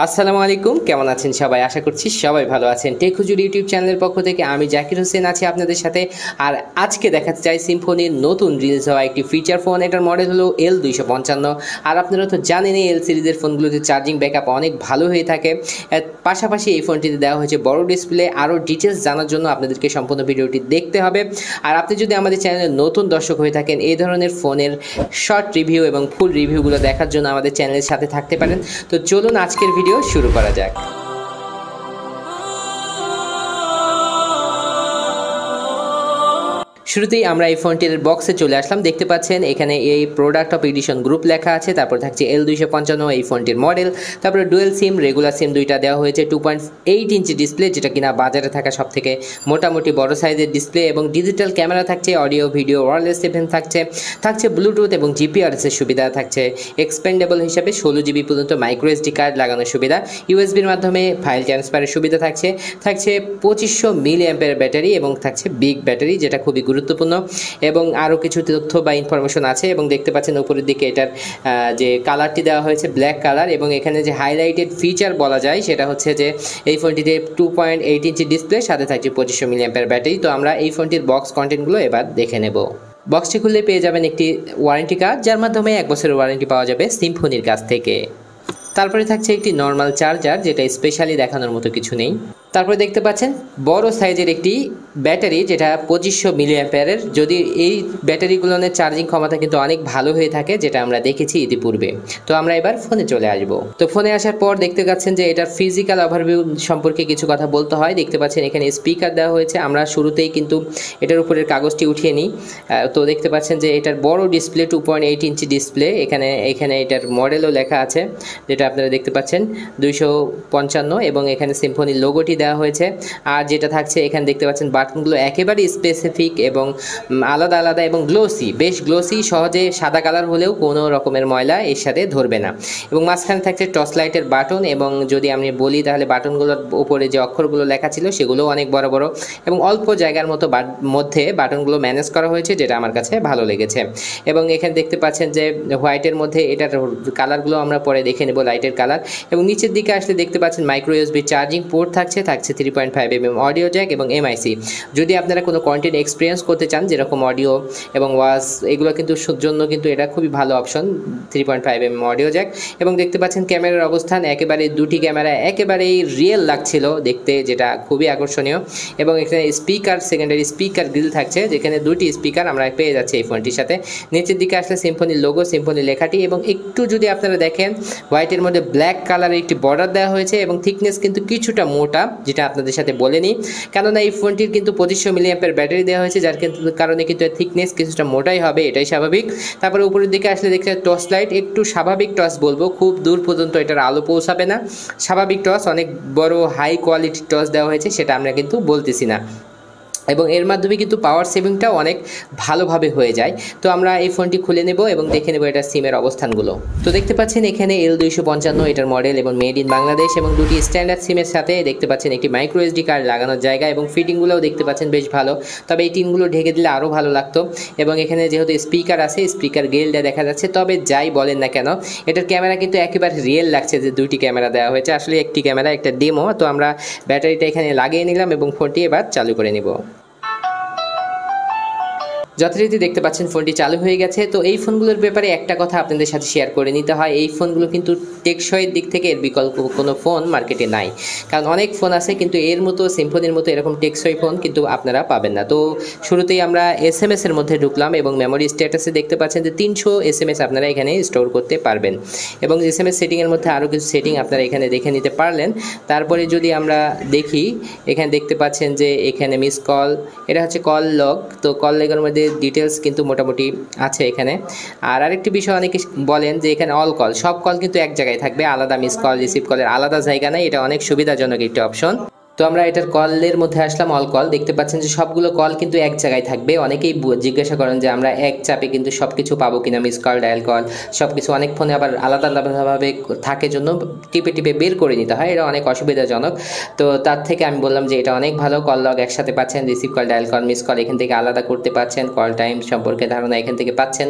আসসালামু আলাইকুম, কেমন আছেন সবাই? আশা করছি সবাই ভালো আছেন। টেক হুজুর ইউটিউব চ্যানেলের পক্ষ থেকে আমি জাকির হোসেন আছি আপনাদের সাথে। আর আজকে দেখাতে চাই সিম্ফনির নতুন রিলিজ হওয়া একটি ফিচার ফোন। এটার মডেল হলো L255। আর আপনারা তো জানেনই এল সিরিজের ফোনগুলোতে চার্জিং ব্যাকআপ অনেক ভালো হয়ে থাকে। পাশাপাশি এই ফোনটিতে দেওয়া হয়েছে বড় ডিসপ্লে। আরও ডিটেলস জানার জন্য আপনাদেরকে সম্পূর্ণ ভিডিওটি দেখতে হবে। আর আপনি যদি আমাদের চ্যানেলের নতুন দর্শক হয়ে থাকেন, এই ধরনের ফোনের শর্ট রিভিউ এবং ফুল রিভিউগুলো দেখার জন্য আমাদের চ্যানেলের সাথে থাকতে পারেন। তো চলুন আজকের ভিডিও শুরু করা যাক। শুরুতেই আমরা এই ফোনটির বক্সে চলে আসলাম। দেখতে পাচ্ছেন এখানে এই প্রোডাক্ট অফ এডিশন গ্রুপ লেখা আছে, তারপর থাকছে L255 এই ফোনটির মডেল, তারপরে ডুয়েল সিম রেগুলার সিম দুইটা দেওয়া হয়েছে, 2.8 ইঞ্চি ডিসপ্লে যেটা কিনা বাজারে থাকা সব থেকে মোটামুটি বড় সাইজের ডিসপ্লে, এবং ডিজিটাল ক্যামেরা থাকছে, অডিও ভিডিও ওয়্যারলেস ইভেন থাকছে ব্লুটুথ এবং জিপিআরএস এর সুবিধা থাকছে, এক্সপেন্ডেবল হিসাবে 16 জিবি পর্যন্ত মাইক্রো এসডি কার্ড লাগানোর সুবিধা, ইউএসবির মাধ্যমে ফাইল ট্রান্সফারের সুবিধা থাকছে 2500 মিলি অ্যাম্পিয়ার ব্যাটারি এবং থাকছে বিগ ব্যাটারি, যেটা খুবই গুরুত্বপূর্ণ। এবং আরও কিছু তথ্য বা ইনফরমেশন আছে। এবং দেখতে পাচ্ছেন উপরের দিকে এটার যে কালারটি দেওয়া হয়েছে ব্ল্যাক কালার, এবং এখানে যে হাইলাইটেড ফিচার বলা যায় সেটা হচ্ছে যে এই ফোনটিতে 2.8 ইঞ্চি ডিসপ্লে, সাথে থাকছে 2500 মিলি অ্যাম্পিয়ার ব্যাটারি। তো আমরা এই ফোনটির বক্স কন্টেন্টগুলো এবার দেখে নেব। বক্সটি খুললে পেয়ে যাবেন একটি ওয়ারেন্টি কার্ড, যার মাধ্যমে 1 বছরের ওয়ারেন্টি পাওয়া যাবে সিম্ফনির কাছ থেকে। তারপরে থাকছে একটি নর্মাল চার্জার, যেটা স্পেশালি দেখানোর মতো কিছু নেই। তারপরে দেখতে পাচ্ছেন বড় সাইজের একটি ব্যাটারি, যেটা 2500 মিলি অ্যাম্পিয়ারের। যদি এই ব্যাটারিগুলোর চার্জিং ক্ষমতা কিন্তু অনেক ভালো হয়ে থাকে, যেটা আমরা দেখেছি ইতিপূর্বে। তো আমরা এবার ফোনে চলে আসব। তো ফোনে আসার পর দেখতে পাচ্ছেন যে এটার ফিজিক্যাল ওভারভিউ সম্পর্কে কিছু কথা বলতে হয়। দেখতে পাচ্ছেন এখানে স্পিকার দেওয়া হয়েছে। আমরা শুরুতেই কিন্তু এটার উপরের কাগজটি উঠিয়ে নিই। তো দেখতে পাচ্ছেন যে এটার বড় ডিসপ্লে, 2.8 ইঞ্চি ডিসপ্লে। এখানে এটার মডেলও লেখা আছে, যেটা আপনারা দেখতে পাচ্ছেন 255, এবং এখানে সিম্ফনির লোগোটি দেওয়া হয়েছে। আর যেটা থাকছে এখানে দেখতে পাচ্ছেন বাটনগুলো একেবারে স্পেসিফিক এবং আলাদা আলাদা এবং গ্লোসি, বেশ গ্লোসি, সহজে সাদা কালার হলেও কোনো রকমের ময়লা এর সাথে ধরবে না। এবং মাঝখানে থাকছে টর্চ লাইটের বাটন, এবং যদি আমি বলি তাহলে বাটনগুলোর উপরে যে অক্ষরগুলো লেখা ছিল সেগুলোও অনেক বড় বড়, এবং অল্প জায়গার মধ্যে বাটনগুলো ম্যানেজ করা হয়েছে, যেটা আমার কাছে ভালো লেগেছে। এবং এখানে দেখতে পাচ্ছেন যে হোয়াইটের মধ্যে এটার কালারগুলো আমরা পরে দেখে নেব, লাইটের কালার। এবং নিচের দিকে আসলে দেখতে পাচ্ছেন মাইক্রো ইউএসবি চার্জিং পোর্ট থাকছে 3.5mm অডিও জ্যাক এবং এমআইসি। যদি আপনারা কোনো কন্টেন্ট এক্সপিরিয়েন্স করতে চান, যেরকম অডিও এবং ওয়াজ, এগুলো কিন্তু জন্য কিন্তু এটা খুবই ভালো অপশন, 3.5mm অডিও জ্যাক। এবং দেখতে পাচ্ছেন ক্যামেরার অবস্থান একেবারে, দুটি ক্যামেরা একেবারেই রিয়েল লাগছিল দেখতে, যেটা খুবই আকর্ষণীয়। এবং এখানে স্পিকার, সেকেন্ডারি স্পিকার গ্রিল থাকছে, যেখানে দুটি স্পিকার আমরা পেয়ে যাচ্ছি এই ফোনটির সাথে। নিচের দিকে আসলে সিম্ফনির লোগো, সিম্ফনির লেখাটি, এবং একটু যদি আপনারা দেখেন হোয়াইটের মধ্যে ব্ল্যাক কালারের একটি বর্ডার দেওয়া হয়েছে, এবং থিকনেস কিন্তু কিছুটা মোটা, যেটা আপনাদের সাথে বলে নিই, কেননা এই ফোনটির কিন্তু 2500 মিলি অ্যাম্পিয়ার ব্যাটারি দেওয়া হয়েছে, যার কারণে কিন্তু থিকনেস কিছুটা মোটাই হবে, এটাই স্বাভাবিক। তারপরে উপরের দিকে আসলে দেখতে টর্চ লাইট, একটু স্বাভাবিক টর্চ বলবো, খুব দূর পর্যন্ত এটার আলো পৌঁছাবে না, স্বাভাবিক টর্চ, অনেক বড় হাই কোয়ালিটির টর্চ দেওয়া হয়েছে সেটা আমরা কিন্তু বলতেছি না। এবং এর মাধ্যমে কিন্তু পাওয়ার সেভিংটাও অনেক ভালোভাবে হয়ে যায়। তো আমরা এই ফোনটি খুলে নেব এবং দেখে নেব এটার সিমের অবস্থানগুলো। তো দেখতে পাচ্ছেন এখানে L255 এটার মডেল এবং মেড ইন বাংলাদেশ, এবং দুটি স্ট্যান্ডার্ড সিমের সাথে দেখতে পাচ্ছেন একটি মাইক্রো এসডি কার্ড লাগানোর জায়গা, এবং ফিটিংগুলোও দেখতে পাচ্ছেন বেশ ভালো, তবে এই টিনগুলো ঢেকে দিলে আরও ভালো লাগতো। এবং এখানে যেহেতু স্পিকার আছে, স্পিকার গ্রিলটা দেখা যাচ্ছে। তবে যাই বলেন না কেন, এটার ক্যামেরা কিন্তু একেবারে রিয়েল লাগছে, যে দুইটি ক্যামেরা দেওয়া হয়েছে, আসলে একটি ক্যামেরা, একটা ডেমো। তো আমরা ব্যাটারিটা এখানে লাগিয়ে নিলাম এবং ফোনটি এবার চালু করে নিব। যথারীতি দেখতে পাচ্ছেন ফোনটি চালু হয়ে গেছে। তো এই ফোনগুলোর ব্যাপারে একটা কথা আপনাদের সাথে শেয়ার করে নিতে হয়, এই ফোনগুলো কিন্তু টেকসইয়ের দিক থেকে এর বিকল্প কোনো ফোন মার্কেটে নাই। কারণ অনেক ফোন আছে, কিন্তু এর মতো সিম্ফনির মতো এরকম টেকসই ফোন কিন্তু আপনারা পাবেন না। তো শুরুতেই আমরা এসএমএস এর মধ্যে ঢুকলাম, এবং মেমোরি স্ট্যাটাসে দেখতে পাচ্ছেন যে 300 এসএমএস আপনারা এখানে স্টোর করতে পারবেন। এবং এসএমএস সেটিংয়ের মধ্যে আরও কিছু সেটিং আপনারা এখানে দেখে নিতে পারলেন। তারপরে যদি আমরা দেখি, এখানে দেখতে পাচ্ছেন যে এখানে মিস কল, এটা হচ্ছে কল লগ। তো কল লগের মধ্যে ডিটেলস কিন্তু মোটামুটি আছে এখানে। আর আরেকটি বিষয় অনেকে বলেন যে এখানে অল কল, সব কল কিন্তু এক জায়গায় থাকবে, আলাদা মিস কল, রিসিভ কলের আলাদা জায়গা নেই, এটা অনেক সুবিধাজনক একটি অপশন। তো আমরা এটার কলের মধ্যে আসলাম, অল কল। দেখতে পাচ্ছেন যে সবগুলো কল কিন্তু এক জায়গায় থাকবে। অনেকেই জিজ্ঞাসা করেন যে আমরা এক চাপে কিন্তু সব কিছু পাবো কিনা, মিস কল, ডায়াল কল সব কিছু। অনেক ফোনে আবার আলাদা আলাদাভাবে থাকে, জন্য টিপে টিপে বের করে নিতে হয়, এটা অনেক অসুবিধাজনক। তো তার থেকে আমি বললাম যে এটা অনেক ভালো, কল লগ একসাথে পাচ্ছেন, receive call, dial call, miss call এখান থেকে আলাদা করতে পারছেন, কল টাইম সম্পর্কে ধারণা এখান থেকে পাচ্ছেন।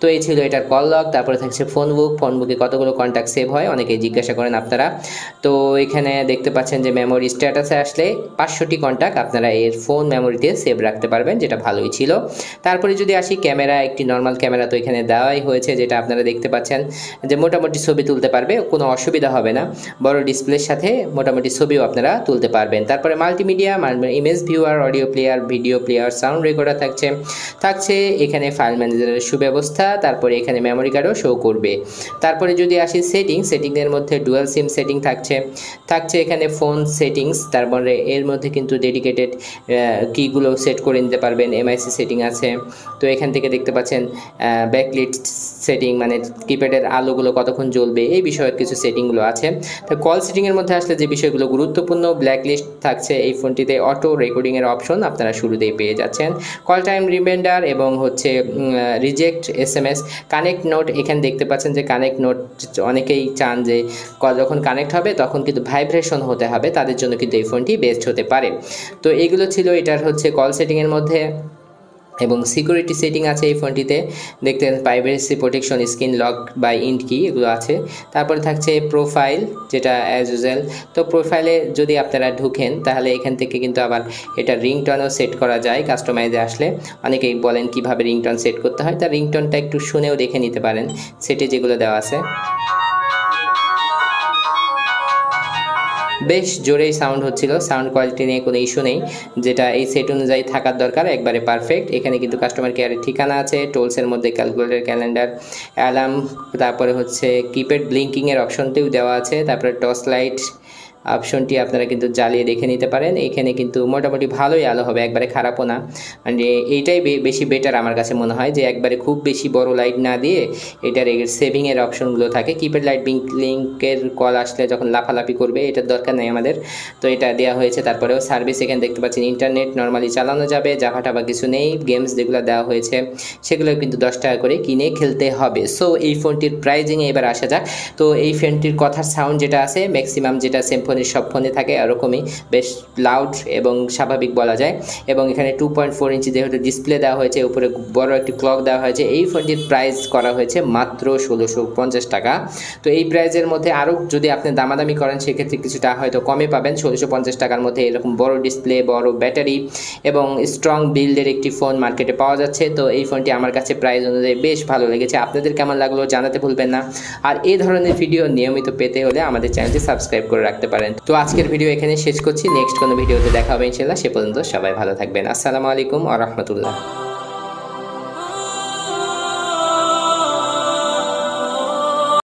তো এই ছিল এটার কল লগ। তারপরে থাকছে ফোন বুক, ফোন বুকে কতগুলো কন্ট্যাক্ট সেভ হয় অনেকেই জিজ্ঞাসা করেন আপনারা। তো এখানে দেখতে পাচ্ছেন যে মেমোরি স্ট্যাটাসে আসলে 500টি কন্ট্যাক্ট আপনারা এর ফোন মেমোরিতে সেভ রাখতে পারবেন, যেটা ভালোই ছিল। তারপরে যদি আসি ক্যামেরা, একটি নর্মাল ক্যামেরা তো এখানে দেওয়াই হয়েছে, যেটা আপনারা দেখতে পাচ্ছেন যে মোটামুটি ছবি তুলতে পারবে, কোনো অসুবিধা হবে না। বড় ডিসপ্লের সাথে মোটামুটি ছবিও আপনারা তুলতে পারবেন। তারপরে multimedia, image viewer, audio player, video player, sound recorder থাকছে এখানে ফাইল ম্যানেজারের সুব্যবস্থা। তারপরে এখানে মেমোরি কার্ডও শো করবে। তারপরে যদি আসি সেটিংসের মধ্যে ডুয়াল সিম সেটিং থাকছে এখানে ফোন সেটিংস। তারপরে এর মধ্যে কিন্তু ডেডিকেটেড কিগুলো সেট করে নিতে পারবেন, এমআইসি সেটিং আছে। তো এখান থেকে দেখতে পাচ্ছেন ব্যাকলিট সেটিং, মানে কিপ্যাডের আলোগুলো কতক্ষণ জ্বলবে এই বিষয়ের কিছু সেটিংগুলো আছে। তো কল সেটিংয়ের মধ্যে আসলে যে বিষয়গুলো গুরুত্বপূর্ণ, ব্ল্যাকলিস্ট থাকছে এই ফোনটিতে, অটো রেকর্ডিংয়ের অপশন আপনারা শুরুতেই পেয়ে যাচ্ছেন, কল টাইম রিমাইন্ডার এবং হচ্ছে রিজেক্ট SMS, কানেক্ট নোট। এখানে দেখতে পাচ্ছেন যে কানেক্ট নোট অনেকেই চান যে যখন কানেক্ট হবে তখন কিন্তু ভাইব্রেশন হতে হবে, তাদের জন্য কিন্তু এই ফোনটি বেস্ট হতে পারে। তো এগুলো ছিল এটার হচ্ছে কল সেটিংয়ের মধ্যে। এবং সিকিউরিটি সেটিং আছে এই ফোনটিতে, দেখতেন প্রাইভেসি প্রোটেকশন, স্ক্রিন লক বাই ইন্ট কি, এগুলো আছে। তারপরে থাকছে প্রোফাইল, যেটা অ্যাজ ইউজুয়াল। তো প্রোফাইলে যদি আপনারা ঢুকেন তাহলে এখান থেকে কিন্তু আবার এটা রিংটনও সেট করা যায় কাস্টমাইজে আসলে। অনেকেই বলেন কিভাবে রিংটন সেট করতে হয়, তার রিংটনটা একটু শুনেও দেখে নিতে পারেন, সেটে যেগুলো দেওয়া আছে। বেশ জোরেই সাউন্ড হচ্ছিল, সাউন্ড কোয়ালিটি নিয়ে কোনো ইস্যু নেই, যেটা এই সেট অনুযায়ী থাকার দরকার, একবারে পারফেক্ট। এখানে কিন্তু কাস্টমার কেয়ারের ঠিকানা আছে, টোলসের মধ্যে ক্যালকুলেটর, ক্যালেন্ডার, অ্যালার্ম, তারপরে হচ্ছে কিপ্যাড ব্লিঙ্কিংয়ের অপশনটিও দেওয়া আছে। তারপরে টর্চ লাইট অপশনটি আপনারা কিন্তু জ্বালিয়ে দেখে নিতে পারেন। এখানে কিন্তু মোটামুটি ভালোই আলো হবে, একবারে খারাপও না। মানে এইটাই বেশি বেটার আমার কাছে মনে হয়, যে একবারে খুব বেশি বড় লাইট না দিয়ে এটার সেভিংয়ের অপশনগুলো থাকে। কিপ্যাড লাইট লিঙ্কের কল আসলে যখন লাফালাফি করবে, এটার দরকার নেই আমাদের, তো এটা দেওয়া হয়েছে। তারপরেও সার্ভিস এখানে দেখতে পাচ্ছেন, ইন্টারনেট নর্মালি চালানো যাবে, জাভাটা বা কিছু নেই। গেমস যেগুলো দেওয়া হয়েছে সেগুলো কিন্তু 10 টাকা করে কিনে খেলতে হবে। সো এই ফোনটির প্রাইজিংয়ে এবার আসা যাক। তো এই ফোনটির কথার সাউন্ড যেটা আছে ম্যাক্সিমাম, যেটা সিম্ফনি সব ফোনে থাকে এরকমই, বেশ লাউড এবং স্বাভাবিক বলা যায়। এবং এখানে 2.4 ইঞ্চি যেহেতু ডিসপ্লে দেওয়া হয়েছে, উপরে বড় একটি ক্লক দেওয়া হয়েছে। এই ফোনটির প্রাইস করা হয়েছে মাত্র 1650 টাকা। তো এই প্রাইজের মধ্যে আরও যদি আপনি দামাদামি করেন সেক্ষেত্রে কিছুটা হয়তো কমে পাবেন। 1650 টাকার মধ্যে এরকম বড় ডিসপ্লে, বড় ব্যাটারি এবং স্ট্রং বিল্ডের একটি ফোন মার্কেটে পাওয়া যাচ্ছে। তো এই ফোনটি আমার কাছে প্রাইস অনুযায়ী বেশ ভালো লেগেছে। আপনাদের কেমন লাগলো জানাতে ভুলবেন না। আর এই ধরনের ভিডিও নিয়মিত পেতে হলে আমাদের চ্যানেলটি সাবস্ক্রাইব করে রাখতে পারেন। তো আজকের ভিডিও এখানে শেষ করছি, নেক্সট কোনো ভিডিওতে দেখা হবে ইনশাআল্লাহ। সে পর্যন্ত সবাই ভালো থাকবেন। আসসালামু আলাইকুম ওয়া রাহমাতুল্লাহ।